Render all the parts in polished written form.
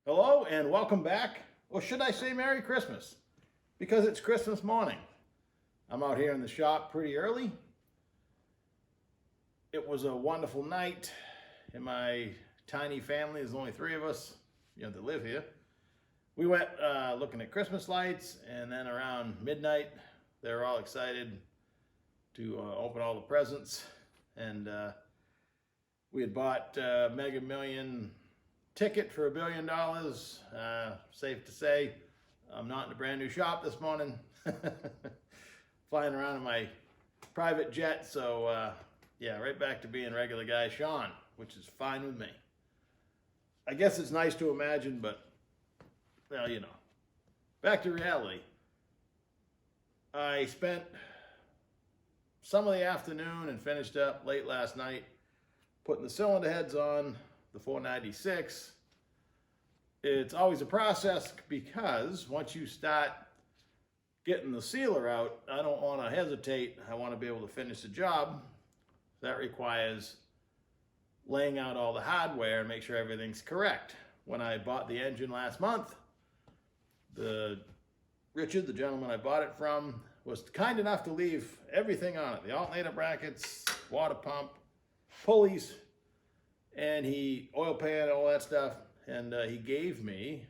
Hello and welcome back, or should I say Merry Christmas, because it's Christmas morning. I'm out here in the shop pretty early. It was a wonderful night in my tiny family. There's only three of us, that live here. We went looking at Christmas lights, and then around midnight, they were all excited to open all the presents. And we had bought Mega Million ticket for $1 billion. Safe to say, I'm not in a brand new shop this morning. Flying around in my private jet, so yeah, right back to being regular guy Sean, which is fine with me. I guess it's nice to imagine, but well, back to reality. I spent some of the afternoon and finished up late last night putting the cylinder heads on the 496. It's always a process because once you start getting the sealer out, I don't want to hesitate. I want to be able to finish the job. That requires laying out all the hardware and make sure everything's correct. When I bought the engine last month, Richard, the gentleman I bought it from, was kind enough to leave everything on it. The alternator brackets, water pump, pulleys, and oil pan, all that stuff. And he gave me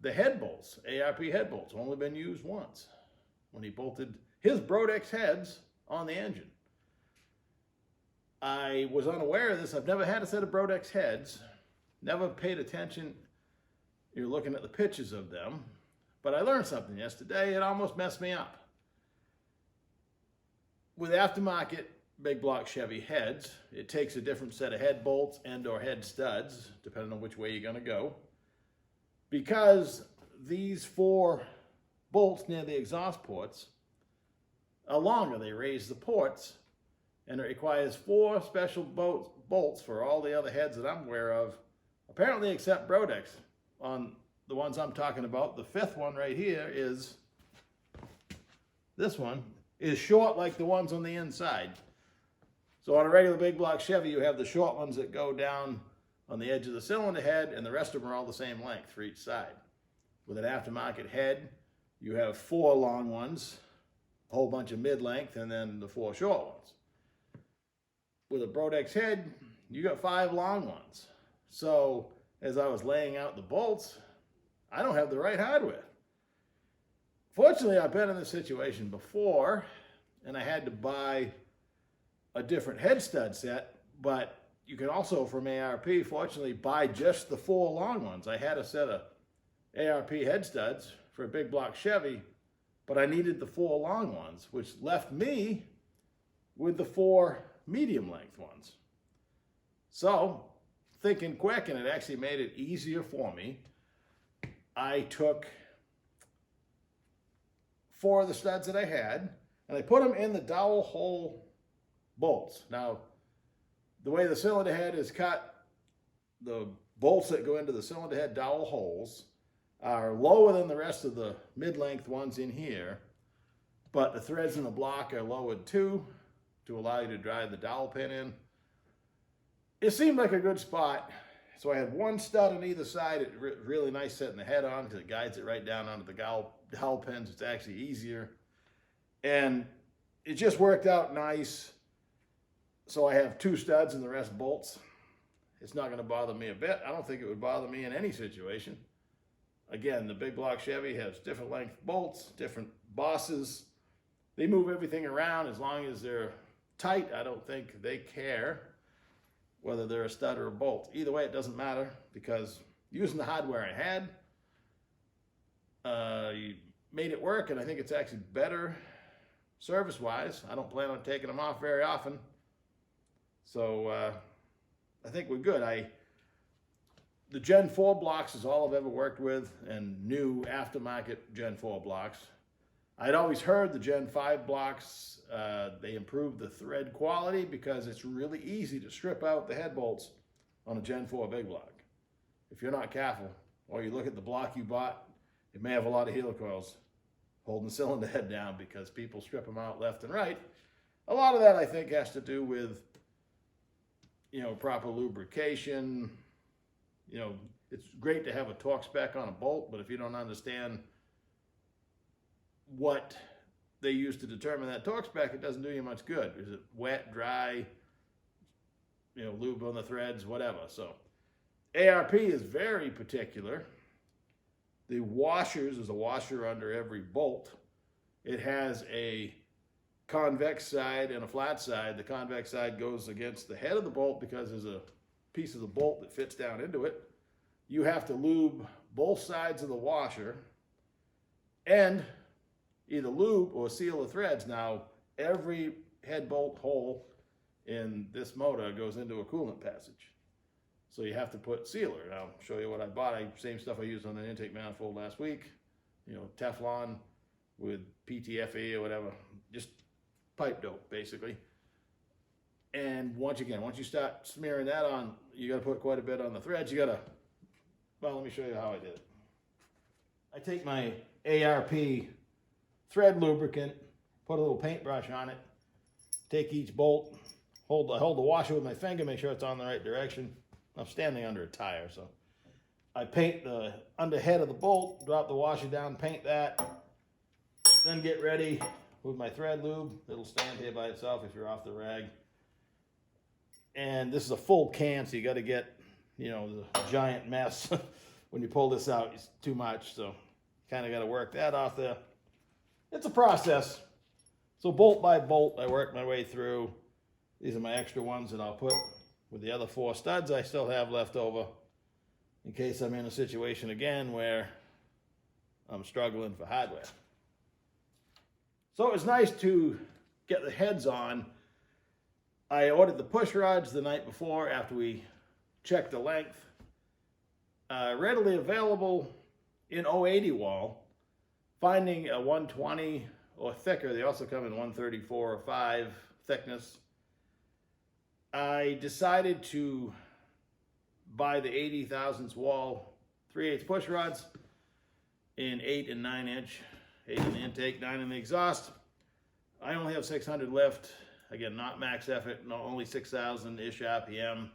the head bolts, ARP head bolts, only been used once, when he bolted his Brodex heads on the engine. I was unaware of this. I've never had a set of Brodex heads, never paid attention. You're looking at the pictures of them, but I learned something yesterday. It almost messed me up. With aftermarket big block Chevy heads, it takes a different set of head bolts and or head studs, depending on which way you're going to go. Because these 4 bolts near the exhaust ports are longer, they raise the ports, and it requires 4 special bolts for all the other heads that I'm aware of, apparently except Brodex. On the ones I'm talking about, the 5th one right here is, this one, is short like the ones on the inside. So on a regular big block Chevy, you have the short ones that go down on the edge of the cylinder head, and the rest of them are all the same length for each side. With an aftermarket head, you have 4 long ones, a whole bunch of mid-length, and then the 4 short ones. With a Brodex head, you got 5 long ones. So as I was laying out the bolts, I don't have the right hardware. Fortunately, I've been in this situation before, and I had to buy a different head stud set, but you can also, from ARP, fortunately, buy just the 4 long ones. I had a set of ARP head studs for a big block Chevy, but I needed the 4 long ones, which left me with the 4 medium length ones. So, thinking quick, and it actually made it easier for me, I took 4 of the studs that I had, and I put them in the dowel hole bolts. Now, the way the cylinder head is cut, the bolts that go into the cylinder head dowel holes are lower than the rest of the mid-length ones in here, but the threads in the block are lowered too to allow you to drive the dowel pin in. It seemed like a good spot, so I had 1 stud on either side. It's really nice setting the head on because it guides it right down onto the dowel pins. It's actually easier, and it just worked out nice. So I have 2 studs and the rest bolts. It's not going to bother me a bit. I don't think it would bother me in any situation. Again, the big block Chevy has different length bolts, different bosses. They move everything around as long as they're tight. I don't think they care whether they're a stud or a bolt. Either way, it doesn't matter because using the hardware I had, you made it work, and I think it's actually better service-wise. I don't plan on taking them off very often. So I think we're good. The Gen 4 blocks is all I've ever worked with, and new aftermarket Gen 4 blocks. I'd always heard the Gen 5 blocks, they improved the thread quality because it's really easy to strip out the head bolts on a Gen 4 big block. If you're not careful, or you look at the block you bought, it may have a lot of helicoils holding the cylinder head down because people strip them out left and right. A lot of that, I think, has to do with proper lubrication, you know, it's great to have a torque spec on a bolt, but if you don't understand what they use to determine that torque spec, it doesn't do you much good. Is it wet, dry, you know, lube on the threads, whatever. So ARP is very particular. The washers, there's a washer under every bolt. It has a convex side and a flat side. The convex side goes against the head of the bolt because there's a piece of the bolt that fits down into it. You have to lube both sides of the washer and either lube or seal the threads. Now, every head bolt hole in this motor goes into a coolant passage. So you have to put sealer. And I'll show you what I bought. Same stuff I used on an intake manifold last week. You know, Teflon with PTFE or whatever. Just pipe dope, basically. And once you start smearing that on, you got to put quite a bit on the threads. You got to, well, let me show you how I did it. I take my ARP thread lubricant, put a little paintbrush on it, take each bolt, hold the washer with my finger, make sure it's on the right direction. I'm standing under a tire, so I paint the underhead of the bolt, drop the washer down, paint that, then get ready with my thread lube. It'll stand here by itself if you're off the rag. And this is a full can, so you got to get, you know, the giant mess. When you pull this out, it's too much, so kind of got to work that off there. It's a process. So bolt by bolt, I work my way through. These are my extra ones that I'll put with the other 4 studs I still have left over in case I'm in a situation again where I'm struggling for hardware. So it was nice to get the heads on. I ordered the push rods the night before after we checked the length. Readily available in 080 wall. Finding a 120 or thicker, they also come in 134 or 5 thickness. I decided to buy the 80 thousandths wall 3/8 push rods in 8 and 9 inch, 8 in the intake, 9 in the exhaust. I only have 600 lift. Again, not max effort, no, only 6,000-ish RPM.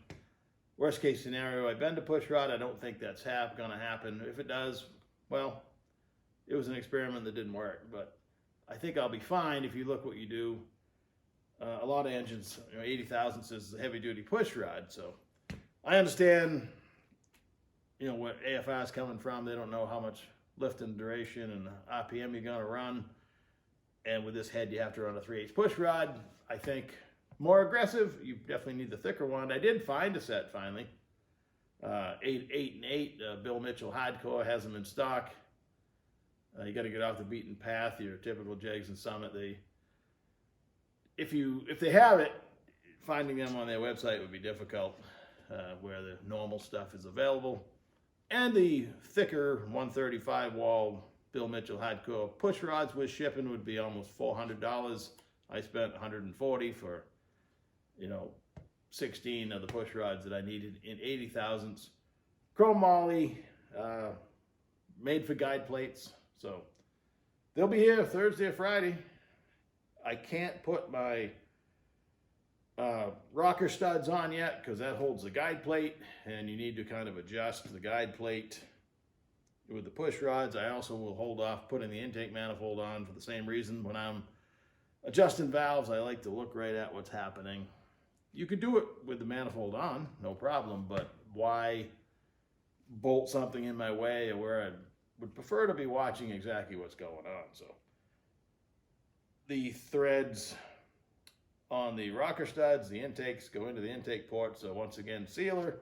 Worst case scenario, I bend a push rod. I don't think that's gonna happen. If it does, well, it was an experiment that didn't work, but I think I'll be fine if you look what you do. A lot of engines, you know, 80 thousandths is a heavy duty push rod. So I understand, you know, what AFR is coming from. They don't know how much lift and duration and RPM you're gonna run. And with this head, you have to run a 3/8 push rod. I think more aggressive, you definitely need the thicker one. I did find a set finally. 8 and 8, Bill Mitchell Hardcore has them in stock. You got to get off the beaten path. Your typical Jegs and Summit, if they have it, finding them on their website would be difficult, where the normal stuff is available. And the thicker 135 wall Bill Mitchell Hardcore push rods with shipping would be almost $400. I spent $140 for, you know, 16 of the push rods that I needed in 80 thousandths. Chrome moly, made for guide plates. So they'll be here Thursday or Friday. I can't put my rocker studs on yet because that holds the guide plate, and you need to kind of adjust the guide plate with the push rods. I also will hold off putting the intake manifold on for the same reason. When I'm adjusting valves, I like to look right at what's happening. You could do it with the manifold on, no problem, but why bolt something in my way or where I would prefer to be watching exactly what's going on. So the threads on the rocker studs, the intakes go into the intake port. So once again, sealer.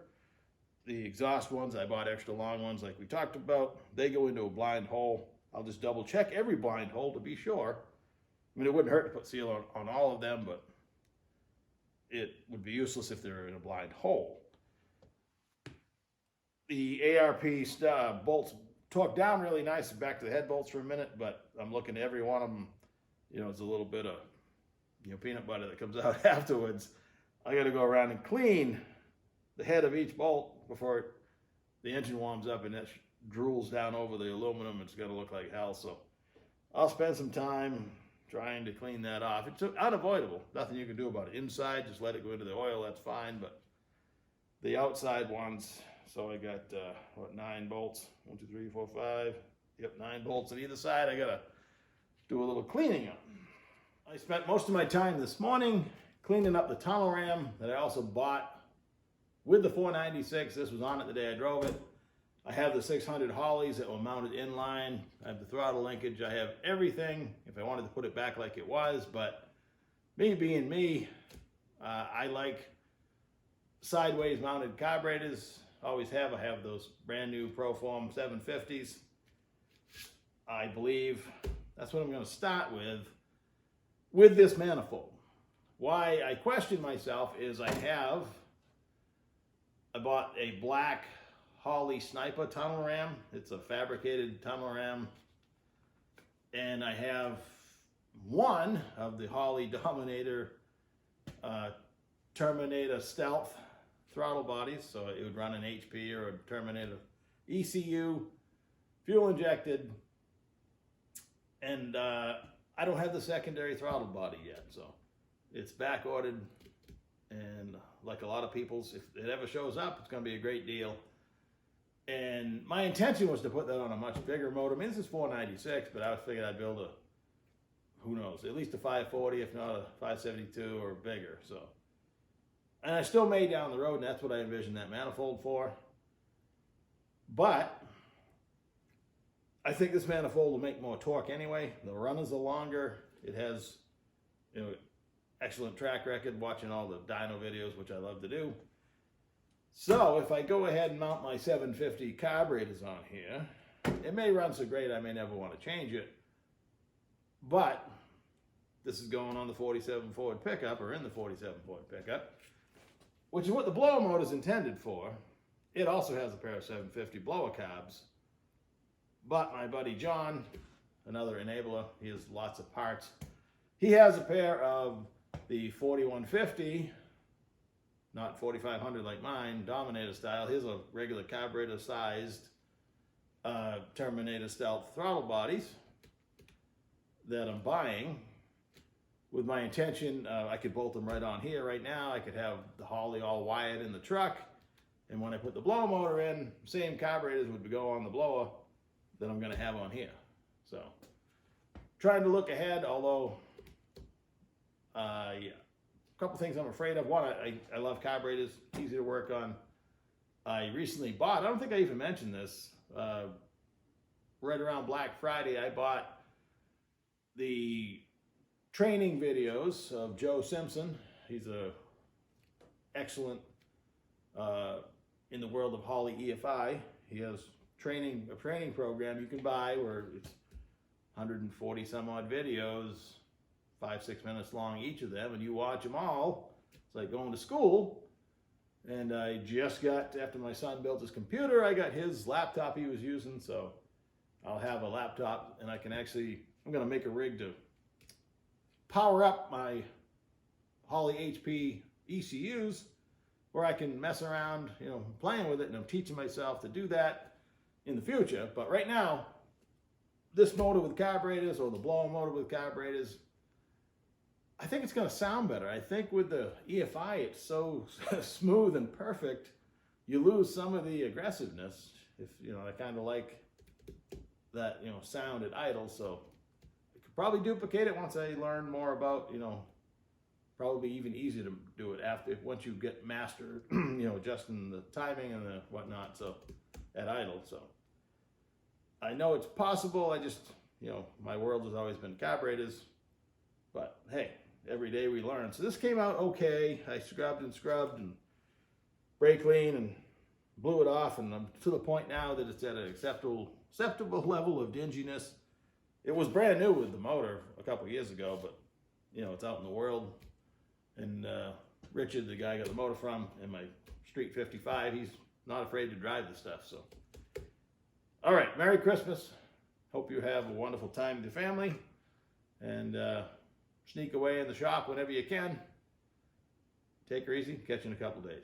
The exhaust ones, I bought extra long ones like we talked about. They go into a blind hole. I'll just double check every blind hole to be sure. I mean, it wouldn't hurt to put seal on all of them, but it would be useless if they're in a blind hole. The ARP bolts torque down really nice. Back to the head bolts for a minute, but I'm looking at every one of them. You know, it's a little bit of, you know, peanut butter that comes out afterwards. I got to go around and clean the head of each bolt before the engine warms up and that drools down over the aluminum. It's going to look like hell. So I'll spend some time trying to clean that off. It's unavoidable. Nothing you can do about it. Inside, just let it go into the oil. That's fine. But the outside ones, So I got, 9 bolts? 1, 2, 3, 4, 5. Yep, 9 bolts on either side. I gotta do a little cleaning up. I spent most of my time this morning cleaning up the tunnel ram that I also bought with the 496. This was on it the day I drove it. I have the 600 Hollies that were mounted inline. I have the throttle linkage. I have everything if I wanted to put it back like it was, but me being me, I like sideways mounted carburetors. Always have. I have those brand new Proform 750s. I believe that's what I'm going to start with this manifold. Why I question myself is I bought a black Holley Sniper tunnel ram. It's a fabricated tunnel ram. And I have one of the Holley Dominator Terminator Stealth throttle bodies. So it would run an HP or a Terminator ECU, fuel injected. And I don't have the secondary throttle body yet. So it's back ordered. And like a lot of people's, if it ever shows up, it's going to be a great deal. And my intention was to put that on a much bigger motor. I mean, this is 496, but I was figuring I'd build who knows, at least a 540, if not a 572 or bigger. So, and I still may down the road, and that's what I envisioned that manifold for. But I think this manifold will make more torque anyway. The runners are longer. It has, excellent track record watching all the dyno videos, which I love to do. So if I go ahead and mount my 750 carburetors on here, it may run so great I may never want to change it. But this is going on the 47 Ford pickup, or in the 47 Ford pickup, which is what the blower motor is intended for. It also has a pair of 750 blower carbs. But my buddy John, another enabler, he has lots of parts. He has a pair of the 4150, not 4500 like mine, Dominator style. Here's a regular carburetor sized Terminator Stealth throttle bodies that I'm buying with my intention. I could bolt them right on here right now. I could have the Holley all wired in the truck. And when I put the blower motor in, same carburetors would go on the blower that I'm going to have on here. So trying to look ahead, although yeah, a couple things I'm afraid of. One, I love carburetors, easy to work on. I recently bought, I don't think I even mentioned this, right around Black Friday, I bought the training videos of Joe Simpson. He's a excellent in the world of Holley EFI. He has a training program you can buy where it's 140 some odd videos, 5-6 minutes long each of them, and you watch them all. It's like going to school. And I just got, after my son built his computer, I got his laptop he was using, so I'll have a laptop and I can actually, I'm going to make a rig to power up my Holley HP ECUs where I can mess around, playing with it, and I'm teaching myself to do that in the future. But right now, this motor with carburetors or the blower motor with carburetors, I think it's going to sound better. I think with the EFI, it's so smooth and perfect, you lose some of the aggressiveness. If I kind of like that, sound at idle. So I could probably duplicate it once I learn more about, probably even easier to do it once you get mastered, adjusting the timing and the whatnot. So at idle. So I know it's possible. I just, my world has always been carburetors, but hey, every day we learn. So this came out okay. I scrubbed and brake clean and blew it off, and I'm to the point now that it's at an acceptable level of dinginess. It was brand new with the motor a couple years ago, but it's out in the world. And Richard, the guy I got the motor from, in my Street 55, he's not afraid to drive the stuff. So, all right, Merry Christmas. Hope you have a wonderful time with your family, and sneak away in the shop whenever you can. Take her easy. Catch you in a couple days.